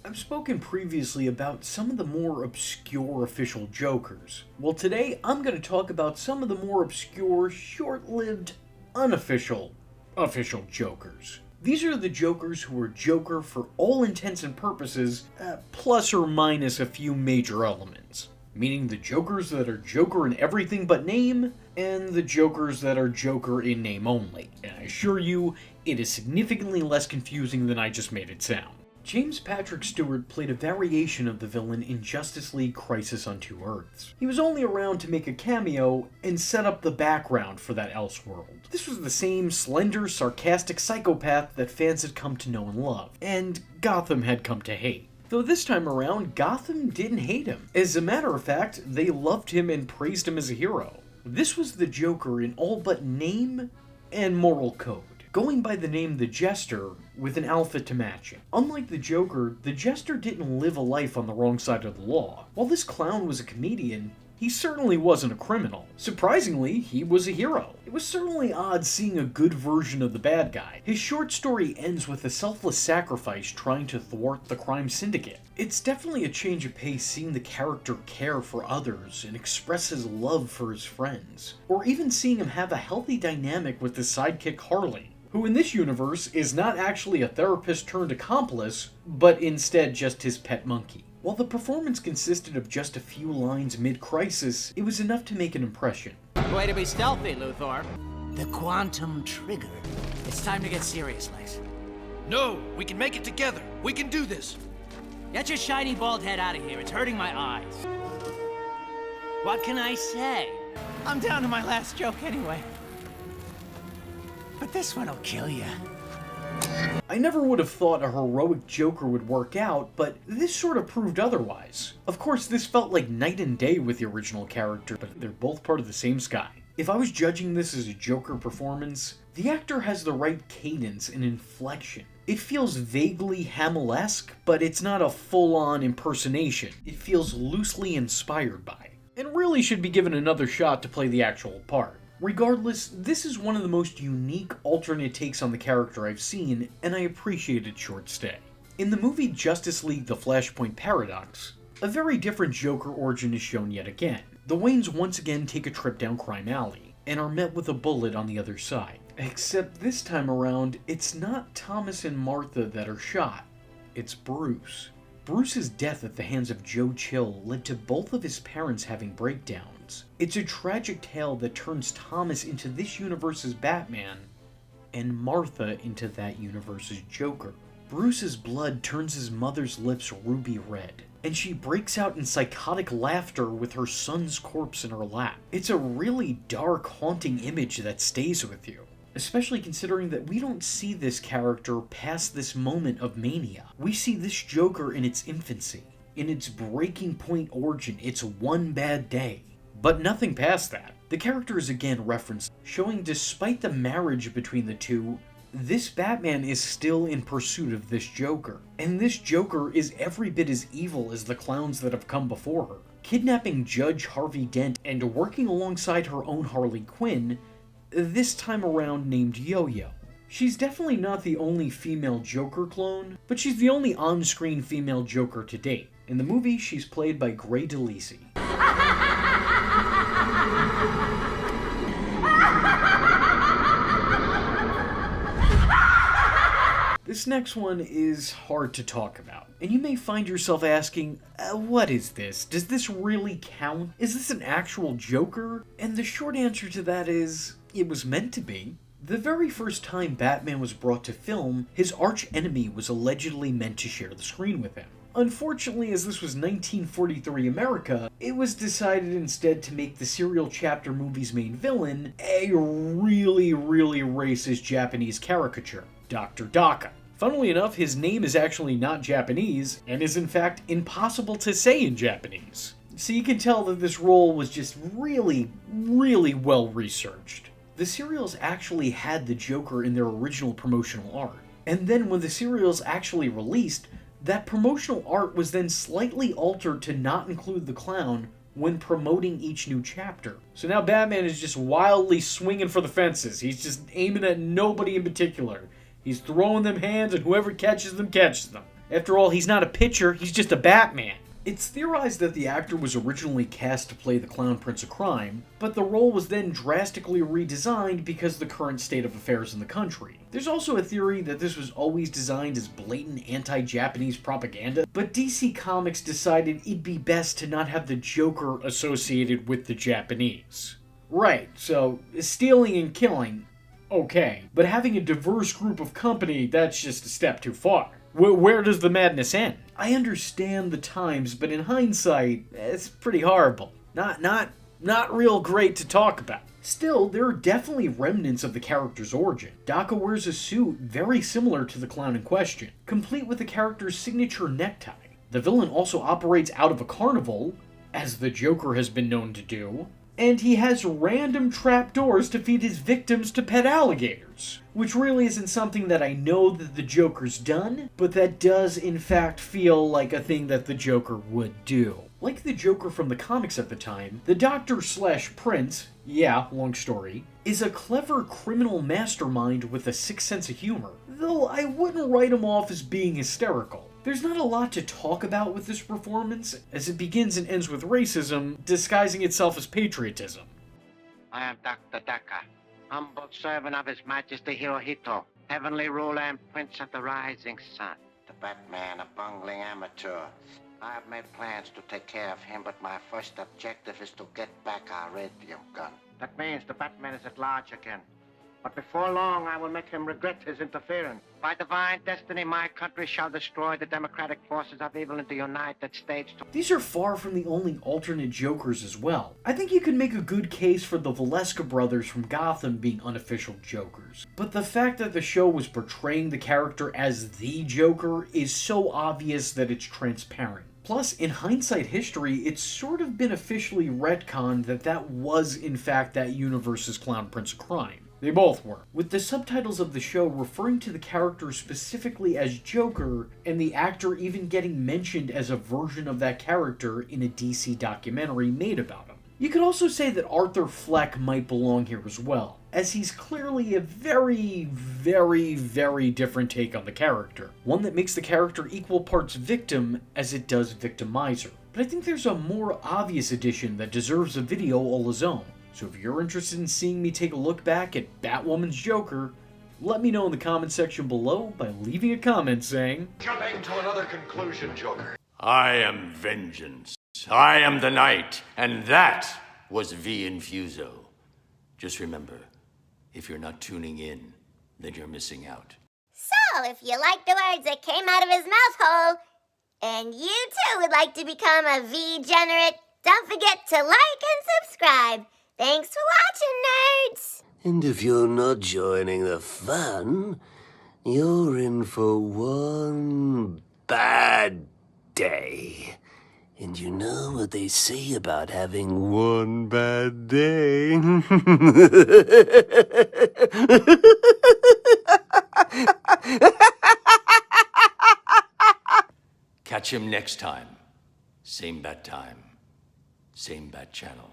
I've spoken previously about some of the more obscure official Jokers. Well, today I'm going to talk about some of the more obscure, short-lived, unofficial official Jokers. These are the Jokers who are Joker for all intents and purposes, plus or minus a few major elements. Meaning the Jokers that are Joker in everything but name, and the Jokers that are Joker in name only. And I assure you, it is significantly less confusing than I just made it sound. James Patrick Stewart played a variation of the villain in Justice League Crisis on Two Earths. He was only around to make a cameo and set up the background for that Elseworld. This was the same slender, sarcastic psychopath that fans had come to know and love, and Gotham had come to hate. Though this time around, Gotham didn't hate him. As a matter of fact, they loved him and praised him as a hero. This was the Joker in all but name and moral code, going by the name the Jester with an outfit to match it. Unlike the Joker, the Jester didn't live a life on the wrong side of the law. While this clown was a comedian, he certainly wasn't a criminal. Surprisingly, he was a hero. It was certainly odd seeing a good version of the bad guy. His short story ends with a selfless sacrifice trying to thwart the crime syndicate. It's definitely a change of pace seeing the character care for others and express his love for his friends, or even seeing him have a healthy dynamic with his sidekick Harley, who in this universe is not actually a therapist turned accomplice, but instead just his pet monkey. While the performance consisted of just a few lines mid-crisis, it was enough to make an impression. Way to be stealthy, Luthor. The quantum trigger. It's time to get serious, Lex. No, we can make it together. We can do this. Get your shiny bald head out of here. It's hurting my eyes. What can I say? I'm down to my last joke anyway. But this one'll kill you. I never would have thought a heroic Joker would work out, but this sort of proved otherwise. Of course, this felt like night and day with the original character, but they're both part of the same sky. If I was judging this as a Joker performance, the actor has the right cadence and inflection. It feels vaguely Hamill-esque, but it's not a full-on impersonation. It feels loosely inspired by, and really should be given another shot to play the actual part. Regardless, this is one of the most unique alternate takes on the character I've seen, and I appreciate its short stay. In the movie Justice League The Flashpoint Paradox, a very different Joker origin is shown yet again. The Waynes once again take a trip down Crime Alley, and are met with a bullet on the other side. Except this time around, it's not Thomas and Martha that are shot, it's Bruce. Bruce's death at the hands of Joe Chill led to both of his parents having breakdowns. It's a tragic tale that turns Thomas into this universe's Batman, and Martha into that universe's Joker. Bruce's blood turns his mother's lips ruby red, and she breaks out in psychotic laughter with her son's corpse in her lap. It's a really dark, haunting image that stays with you, especially considering that we don't see this character past this moment of mania. We see this Joker in its infancy, in its breaking point origin, its one bad day. But nothing past that. The character is again referenced, showing despite the marriage between the two, this Batman is still in pursuit of this Joker. And this Joker is every bit as evil as the clowns that have come before her. Kidnapping Judge Harvey Dent and working alongside her own Harley Quinn, this time around named Yo-Yo. She's definitely not the only female Joker clone, but she's the only on-screen female Joker to date. In the movie, she's played by Grey Delisi. This next one is hard to talk about, and you may find yourself asking, what is this? Does this really count? Is this an actual Joker? And the short answer to that is, it was meant to be. The very first time Batman was brought to film, his arch-enemy was allegedly meant to share the screen with him. Unfortunately, as this was 1943 America, it was decided instead to make the serial chapter movie's main villain a really racist Japanese caricature, Dr. Daka. Funnily enough, his name is actually not Japanese, and is in fact impossible to say in Japanese. So you can tell that this role was just really well researched. The serials actually had the Joker in their original promotional art, and then when the serials actually released, that promotional art was then slightly altered to not include the clown when promoting each new chapter. So now Batman is just wildly swinging for the fences. He's just aiming at nobody in particular. He's throwing them hands, and whoever catches them, catches them. After all, he's not a pitcher, he's just a Batman. It's theorized that the actor was originally cast to play the Clown Prince of Crime, but the role was then drastically redesigned because of the current state of affairs in the country. There's also a theory that this was always designed as blatant anti-Japanese propaganda, but DC Comics decided it'd be best to not have the Joker associated with the Japanese. Right, so stealing and killing, okay, but having a diverse group of company, that's just a step too far. Where does the madness end? I understand the times, but in hindsight, it's pretty horrible. Not real great to talk about. Still, there are definitely remnants of the character's origin. Daka wears a suit very similar to the clown in question, complete with the character's signature necktie. The villain also operates out of a carnival, as the Joker has been known to do, and he has random trapdoors to feed his victims to pet alligators. Which really isn't something that I know that the Joker's done, but that does in fact feel like a thing that the Joker would do. Like the Joker from the comics at the time, the Doctor/Prince, yeah, long story, is a clever criminal mastermind with a sick sense of humor, though I wouldn't write him off as being hysterical. There's not a lot to talk about with this performance, as it begins and ends with racism, disguising itself as patriotism. I am Dr. Daka, humble servant of His Majesty Hirohito, heavenly ruler and prince of the rising sun. The Batman, a bungling amateur. I have made plans to take care of him, but my first objective is to get back our radium gun. That means the Batman is at large again. But before long, I will make him regret his interference. By divine destiny, my country shall destroy the democratic forces of evil in the United States. These are far from the only alternate Jokers as well. I think you could make a good case for the Valeska brothers from Gotham being unofficial Jokers. But the fact that the show was portraying the character as the Joker is so obvious that it's transparent. Plus, in hindsight history, it's sort of been officially retconned that that was in fact that universe's Clown Prince of Crime. They both were, with the subtitles of the show referring to the character specifically as Joker, and the actor even getting mentioned as a version of that character in a DC documentary made about him. You could also say that Arthur Fleck might belong here as well, as he's clearly a very, very, very different take on the character. One that makes the character equal parts victim as it does victimizer. But I think there's a more obvious addition that deserves a video all his own. So if you're interested in seeing me take a look back at Batwoman's Joker, let me know in the comment section below by leaving a comment saying, Jumping to another conclusion, Joker. I am vengeance. I am the night, and that was V Infuso. Just remember, if you're not tuning in, then you're missing out. So, if you like the words that came out of his mouth hole, and you too would like to become a V-generate, don't forget to like and subscribe. Thanks for watching, nerds! And if you're not joining the fun, you're in for one bad day. And you know what they say about having one bad day? Catch him next time. Same bat time. Same bat channel.